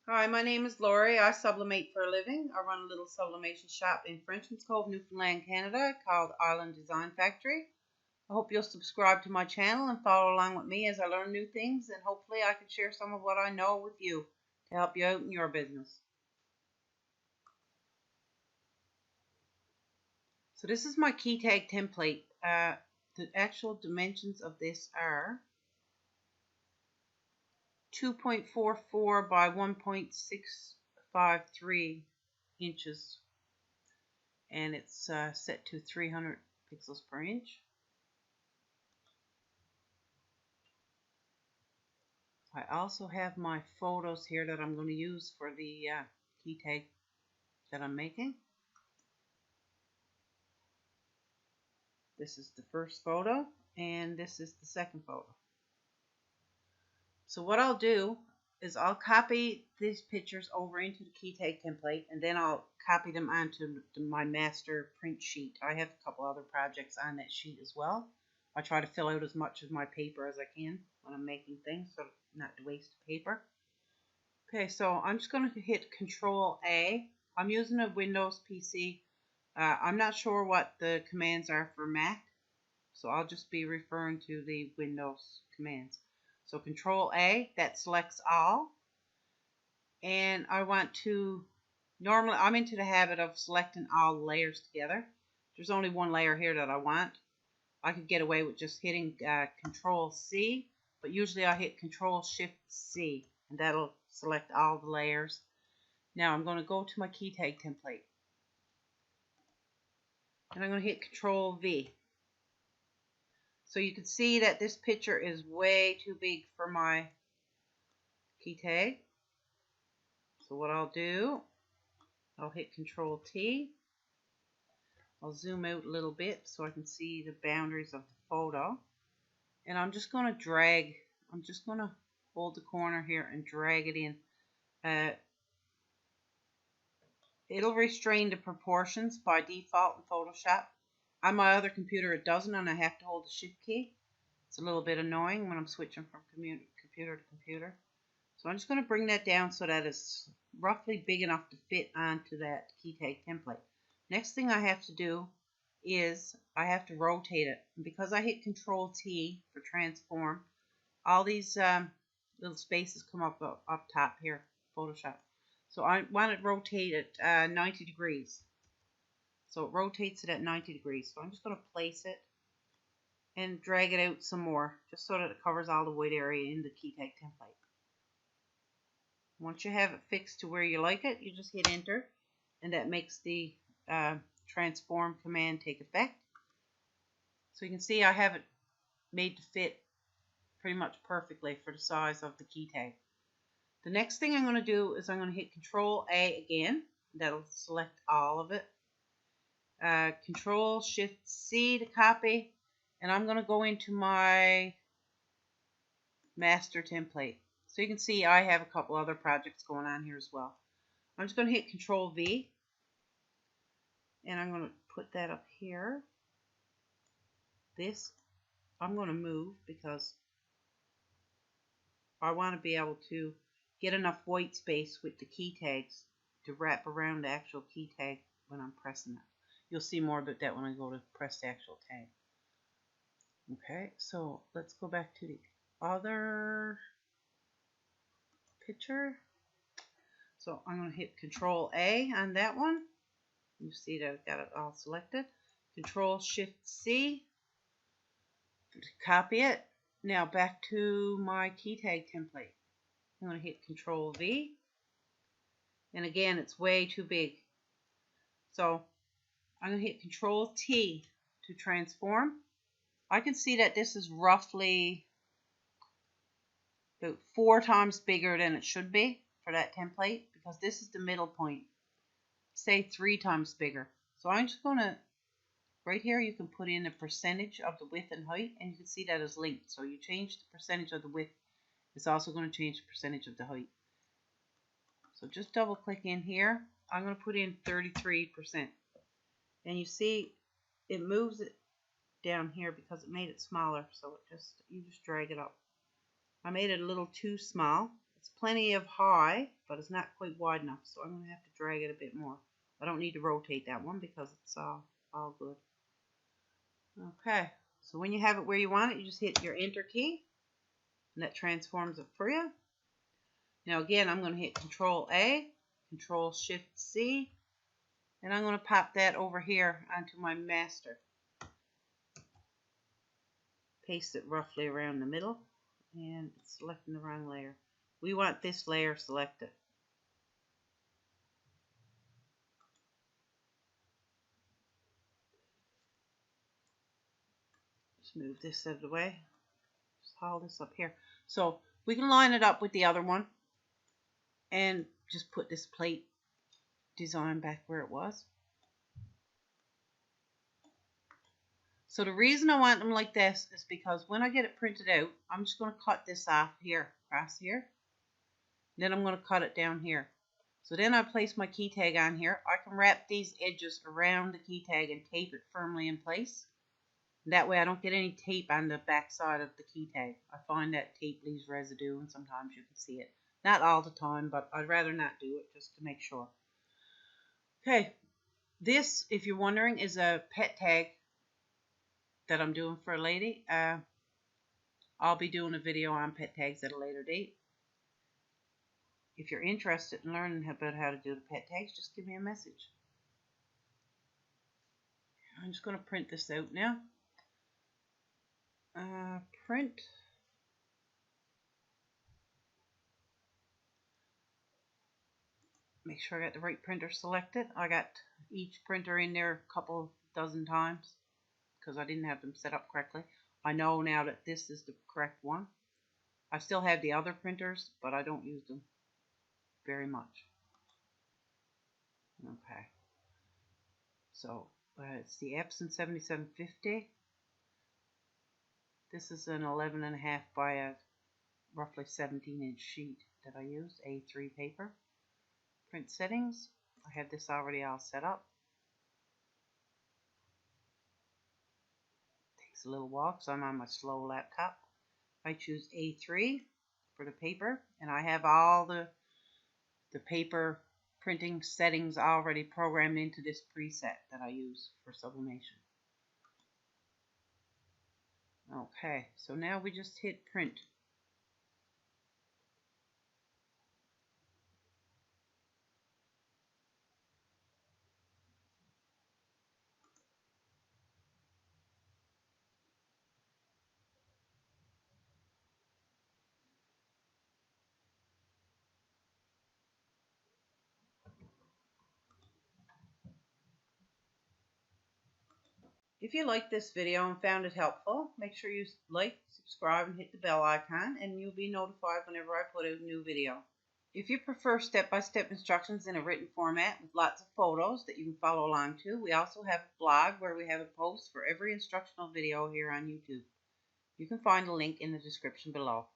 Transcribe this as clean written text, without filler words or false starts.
Hi, my name is Lori. I sublimate for a living. I run a little sublimation shop in Frenchman's Cove, Newfoundland, Canada called Island Design Factory. I hope you'll subscribe to my channel and follow along with me as I learn new things, and hopefully I can share some of what I know with you to help you out in your business. So this is my key tag template. The actual dimensions of this are 2.44 by 1.653 inches, and it's set to 300 pixels per inch. I also have my photos here that I'm going to use for the key tag that I'm making. This is the first photo, and this is the second photo. So what I'll do is I'll copy these pictures over into the key tag template, and then I'll copy them onto my master print sheet. I have a couple other projects on that sheet as well. I try to fill out as much of my paper as I can when I'm making things, so not to waste paper. Okay, so I'm just going to hit Control A. I'm using a Windows PC. I'm not sure what the commands are for Mac, so I'll just be referring to the Windows commands. So Control A, that selects all. And I want to, normally I'm into the habit of selecting all layers together. There's only one layer here that I want. I could get away with just hitting Control C, but usually I hit Control Shift C, and that'll select all the layers. Now I'm going to go to my key tag template, and I'm going to hit Control V. So you can see that this picture is way too big for my key tag. So what I'll do, I'll hit Control T. I'll zoom out a little bit so I can see the boundaries of the photo. And I'm just going to drag, I'm just going to hold the corner here and drag it in. It'll restrain the proportions by default in Photoshop. On my other computer it doesn't, and I have to hold the shift key. It's a little bit annoying when I'm switching from computer to computer. So I'm just going to bring that down so that it's roughly big enough to fit onto that key tag template. Next thing I have to do is I have to rotate it. And because I hit Control T for transform, all these little spaces come up top here, Photoshop. So I want it rotated 90 degrees. So it rotates it at 90 degrees. So I'm just going to place it and drag it out some more, just so that it covers all the white area in the key tag template. Once you have it fixed to where you like it, you just hit enter, and that makes the transform command take effect. So you can see I have it made to fit pretty much perfectly for the size of the key tag. The next thing I'm going to do is I'm going to hit Control A again. That'll select all of it. Control Shift C to copy, and I'm going to go into my master template. So you can see I have a couple other projects going on here as well. I'm just going to hit Control V, and I'm going to put that up here. This I'm going to move because I want to be able to get enough white space with the key tags to wrap around the actual key tag when I'm pressing it. You'll see more about that when I go to press the actual tag. Okay, so let's go back to the other picture. So I'm going to hit Control A on that one. You see that I've got it all selected. Control Shift C to copy it. Now back to my key tag template. I'm going to hit Control V. And again, it's way too big. So I'm going to hit Control T to transform. I can see that this is roughly about 4 times bigger than it should be for that template, because this is the middle point. Say 3 times bigger. So I'm just going to, right here you can put in a percentage of the width and height, and you can see that is linked. So you change the percentage of the width, it's also going to change the percentage of the height. So just double click in here. I'm going to put in 33%. And you see it moves it down here because it made it smaller. So you just drag it up. I made it a little too small. It's plenty of high, but it's not quite wide enough, so I'm going to have to drag it a bit more. I don't need to rotate that one because it's all good. Okay, so when you have it where you want it, you just hit your enter key, and that transforms it for you. Now again, I'm going to hit Control A, Control Shift C, and I'm going to pop that over here onto my master. Paste it roughly around the middle, and it's selecting the wrong layer. We want this layer selected. Just move this out of the way. Just hold this up here. So we can line it up with the other one and just put this plate design back where it was. So the reason I want them like this is because when I get it printed out, I'm just going to cut this off here, across here. Then I'm going to cut it down here. So then I place my key tag on here. I can wrap these edges around the key tag and tape it firmly in place. That way I don't get any tape on the back side of the key tag. I find that tape leaves residue and sometimes you can see it. Not all the time, but I'd rather not do it just to make sure. Okay, this, if you're wondering, is a pet tag that I'm doing for a lady. I'll be doing a video on pet tags at a later date. If you're interested in learning about how to do the pet tags, just give me a message. I'm just going to print this out now. Print. Make sure I got the right printer selected. I got each printer in there a couple dozen times because I didn't have them set up correctly. I know now that this is the correct one. I still have the other printers, but I don't use them very much. Okay. So it's the Epson 7750. This is an 11.5 by a roughly 17-inch sheet that I use, A3 paper. Print settings. I have this already all set up. Takes a little while because I'm on my slow laptop. I choose A3 for the paper, and I have all the paper printing settings already programmed into this preset that I use for sublimation. Okay, so now we just hit print. If you liked this video and found it helpful, make sure you like, subscribe, and hit the bell icon, and you'll be notified whenever I put out a new video. If you prefer step-by-step instructions in a written format with lots of photos that you can follow along to, we also have a blog where we have a post for every instructional video here on YouTube. You can find a link in the description below.